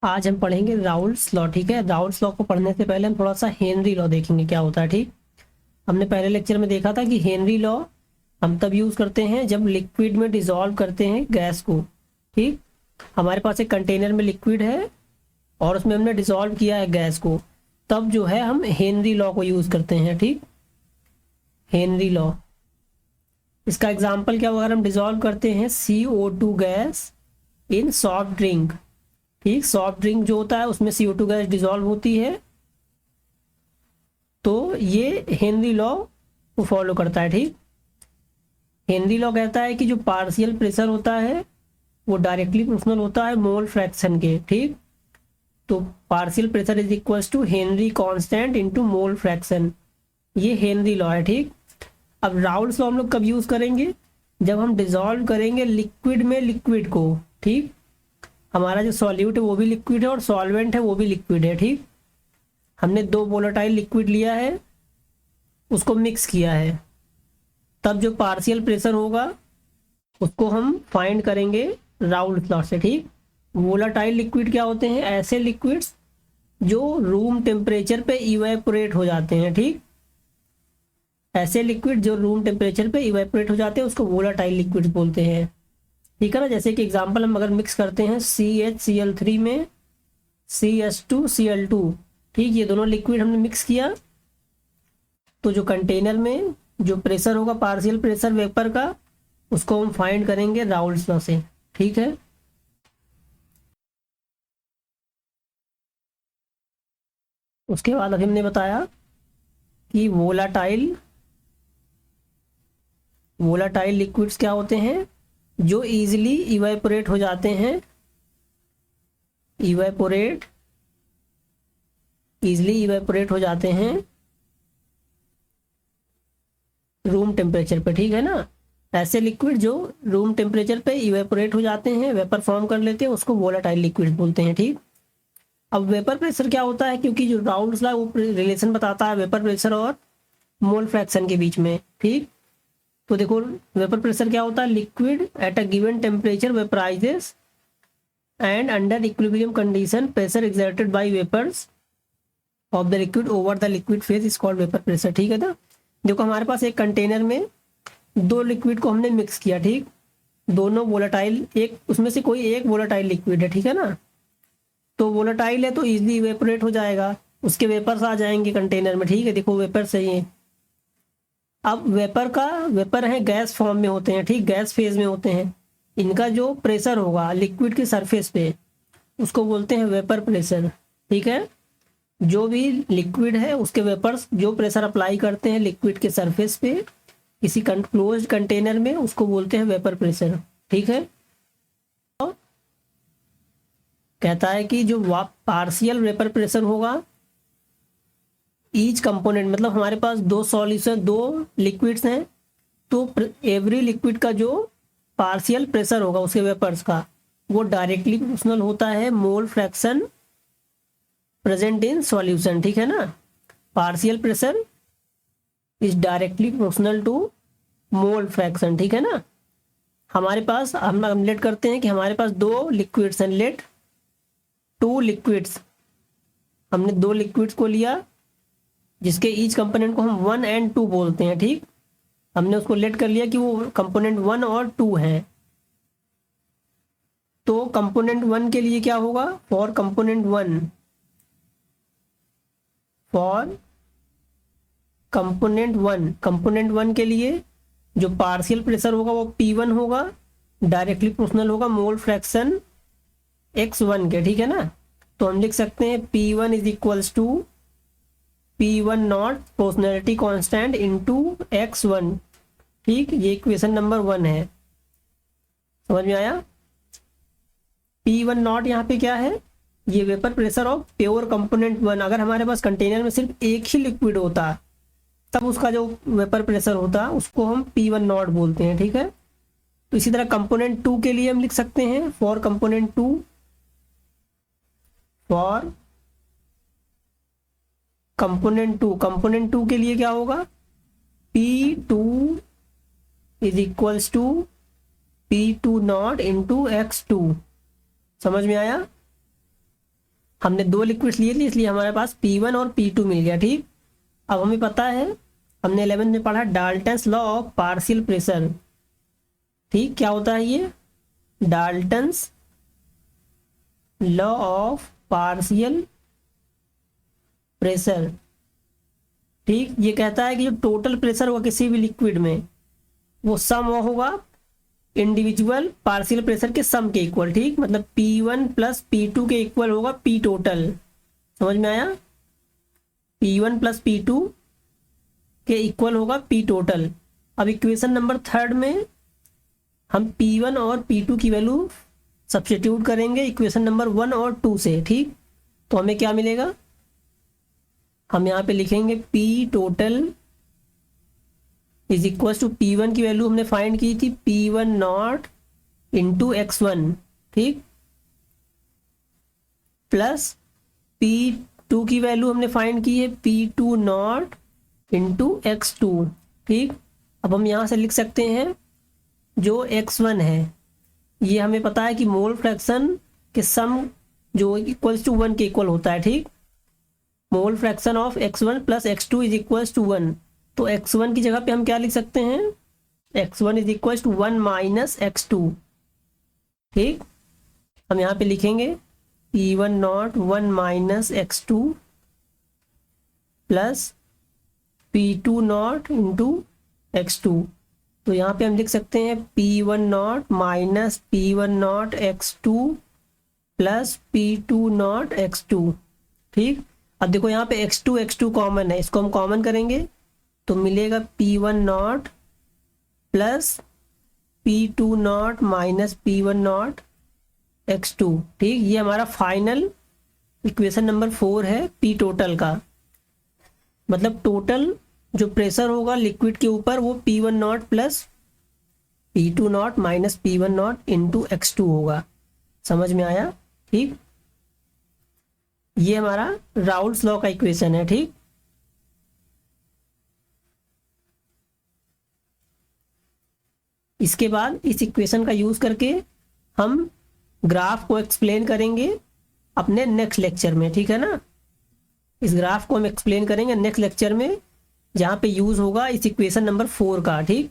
आज हम पढ़ेंगे राउल्स लॉ। ठीक है, राउल्स लॉ को पढ़ने से पहले हम थोड़ा सा हेनरी लॉ देखेंगे क्या होता है। ठीक, हमने पहले लेक्चर में देखा था कि हेनरी लॉ हम तब यूज करते हैं जब लिक्विड में डिसॉल्व करते हैं गैस को। ठीक, हमारे पास एक कंटेनर में लिक्विड है और उसमें हमने डिसॉल्व किया है गैस को, तब जो है हम हेनरी लॉ को यूज करते हैं। ठीक, हेनरी लॉ, इसका एग्जाम्पल क्या होगा? अगर हम डिसॉल्व करते हैं CO2 gas in soft drink. ठीक, सॉफ्ट ड्रिंक जो होता है उसमें CO2 गैस डिसॉल्व होती है, तो ये हेनरी लॉ को फॉलो करता है। ठीक, हेनरी लॉ कहता है कि जो पार्शियल प्रेशर होता है वो डायरेक्टली प्रोपोर्शनल होता है मोल फ्रैक्शन के। ठीक, तो partial pressure is equals to Henry constant into mole fraction, ये हेनरी लॉ है। ठीक, अब राउल्स लॉ हम लोग कब यूज करेंगे? जब हम डिसॉल्व करेंगे लिक्विड में लिक्विड को। ठीक, हमारा जो सॉल्यूट है वो भी लिक्विड है और सॉल्वेंट है वो भी लिक्विड है। ठीक, हमने दो वोलेटाइल लिक्विड लिया है, उसको मिक्स किया है, तब जो पार्शियल प्रेशर होगा उसको हम फाइंड करेंगे राउल्स लॉ से। ठीक, वोलेटाइल लिक्विड क्या होते हैं? ऐसे लिक्विड्स जो रूम टेम्परेचर पे इवेपोरेट हो जाते हैं। ठीक, ऐसे लिक्विड जो रूम टेम्परेचर पे इवेपोरेट हो जाते हैं उसको वोलेटाइल लिक्विड बोलते हैं। ठीक है ना, जैसे कि एग्जांपल हम अगर मिक्स करते हैं CHCl3 में CH2Cl2। ठीक, ये दोनों लिक्विड हमने मिक्स किया, तो जो कंटेनर में जो प्रेशर होगा पार्शियल प्रेशर वेपर का, उसको हम फाइंड करेंगे राउल्स लॉ से। ठीक है, उसके बाद अभी हमने बताया कि वोलाटाइल वोलाटाइल लिक्विड्स क्या होते हैं? जो इजीली इवेपोरेट हो जाते हैं, इवेपोरेट इजीली इवेपोरेट हो जाते हैं रूम टेम्परेचर पे। ठीक है ना, ऐसे लिक्विड जो रूम टेम्परेचर पे इवेपोरेट हो जाते हैं, वेपर फॉर्म कर लेते हैं, उसको वोलाटाइल लिक्विड बोलते हैं। ठीक, अब वेपर प्रेशर क्या होता है? क्योंकि जो राउल्स लॉ वो रिलेशन बताता है वेपर प्रेशर और मोल फ्रैक्शन के बीच में। ठीक, तो देखो वेपर प्रेशर क्या होता है? Liquid at a given temperature vaporises and under equilibrium condition pressure exerted by vapours of the liquid over the liquid phase is called vapour pressure. ठीक है ना, देखो हमारे पास एक कंटेनर में दो लिक्विड को हमने मिक्स किया। ठीक, दोनों वोलेटाइल, एक उसमें से कोई एक वोलेटाइल लिक्विड है। ठीक है ना, तो वोलेटाइल है तो इजीली इवेपोरेट हो जाएगा, उसके वेपर्स आ जाएंगे कंटेनर में। ठीक है, देखो वेपर सही है। अब वेपर है गैस फॉर्म में होते हैं। ठीक, गैस फेज में होते हैं, इनका जो प्रेशर होगा लिक्विड की सरफेस पे उसको बोलते हैं वेपर प्रेशर। ठीक है, जो भी लिक्विड है उसके वेपर्स जो प्रेशर अप्लाई करते हैं लिक्विड के सरफेस पे किसी क्लोज कंटेनर में, उसको बोलते हैं वेपर प्रेशर। ठीक है, तो कहता है कि जो पार्शियल वेपर प्रेशर होगा ईच कंपोनेंट, मतलब हमारे पास दो सॉल्यूशन, दो लिक्विड्स हैं, तो एवरी लिक्विड का जो पार्शियल प्रेशर होगा उसके वेपर्स का, वो डायरेक्टली प्रोपोर्शनल होता है mole fraction present in solution. ठीक है ना, partial pressure is directly proportional to mole fraction. ठीक है ना, हमारे पास हम लेट करते हैं कि हमारे पास दो लिक्विड्स हैं, लेट टू लिक्विड्स, हमने दो लिक्विड्स को लिया जिसके ईच कंपोनेंट को हम 1 और 2 बोलते हैं। ठीक, हमने उसको लेट कर लिया कि वो कंपोनेंट 1 और 2 है, तो कंपोनेंट 1 के लिए क्या होगा? फॉर कंपोनेंट 1 कंपोनेंट 1 के लिए जो पार्शियल प्रेशर होगा वो P1 होगा, डायरेक्टली प्रोपोर्शनल होगा मोल फ्रैक्शन X1 के। ठीक है ना, तो हम लिख सकते हैं P1 is equals to P1 not proportionality constant into X1। ठीक, ये इक्वेशन नंबर 1 है, समझ में आया? P1 नॉट यहाँ पे क्या है? ये vapour pressure of pure component 1। अगर हमारे पास कंटेनर में सिर्फ एक ही लिक्विड होता तब उसका जो वेपर प्रेशर होता उसको हम P1 नॉट बोलते हैं। ठीक है, तो इसी तरह कंपोनेंट 2 के लिए हम लिख सकते हैं फॉर कंपोनेंट 2 के लिए क्या होगा? P2 is equals to P2 not into X2। समझ में आया? हमने 2 लिक्विड्स लिए थे इसलिए हमारे पास P1 और P2 मिल गया। ठीक, अब हमें पता है, हमने 11th में पढ़ा Dalton's law of partial pressure. ठीक, क्या होता है ये? Dalton's law of partial pressure. ठीक, ये कहता है कि जो टोटल प्रेशर होगा किसी भी लिक्विड में वो सम होगा इंडिविजुअल पार्शियल प्रेशर के सम के इक्वल। ठीक, मतलब P1 प्लस P2 के इक्वल होगा P टोटल। समझ में आया? P1 प्लस P2 के इक्वल होगा P टोटल। अब इक्वेशन नंबर 3 में हम P1 और P2 की वैल्यू सब्स्टिट्यूट करेंगे इक्वेशन नंबर 1 और 2 से। ठीक, तो हमें क्या मिलेगा? हम यहाँ पे लिखेंगे P total is equal to P1 की वैल्यू हमने फाइंड की थी P1 नॉट इंटू X1। ठीक, प्लस P2 की वैल्यू हमने फाइंड की है P2 नॉट इंटू X2। ठीक, अब हम यहाँ से लिख सकते हैं जो X1 है ये हमें पता है कि मोल फ्रैक्शन के सम जो इक्वल्स टू 1 के इक्वल होता है। ठीक, mole fraction of X1 plus X2 is equals to 1। तो X1 की जगह पे हम क्या लिख सकते हैं? X1 is equals to 1 minus X2। ठीक, हम यहाँ पे लिखेंगे P1 not 1 minus X2 plus P2 not into X2। तो यहाँ पे हम लिख सकते हैं P1 not minus P1 not X2 plus P2 not X2। ठीक, अब देखो यहाँ पे X2 कॉमन है, इसको हम कॉमन करेंगे तो मिलेगा P1 not plus P2 not minus P1 not X2। ठीक, ये हमारा फाइनल इक्वेशन नंबर 4 है P टोटल का। मतलब टोटल जो प्रेशर होगा लिक्विड के ऊपर वो P1 not plus P2 not minus P1 not into X2 होगा। समझ में आया? ठीक, ये हमारा राउल्स लॉ का इक्वेशन है। ठीक, इसके बाद इस इक्वेशन का यूज करके हम ग्राफ को एक्सप्लेन करेंगे अपने नेक्स्ट लेक्चर में। ठीक है ना, इस ग्राफ को हम एक्सप्लेन करेंगे नेक्स्ट लेक्चर में जहाँ पे यूज होगा इस इक्वेशन नंबर 4 का। ठीक,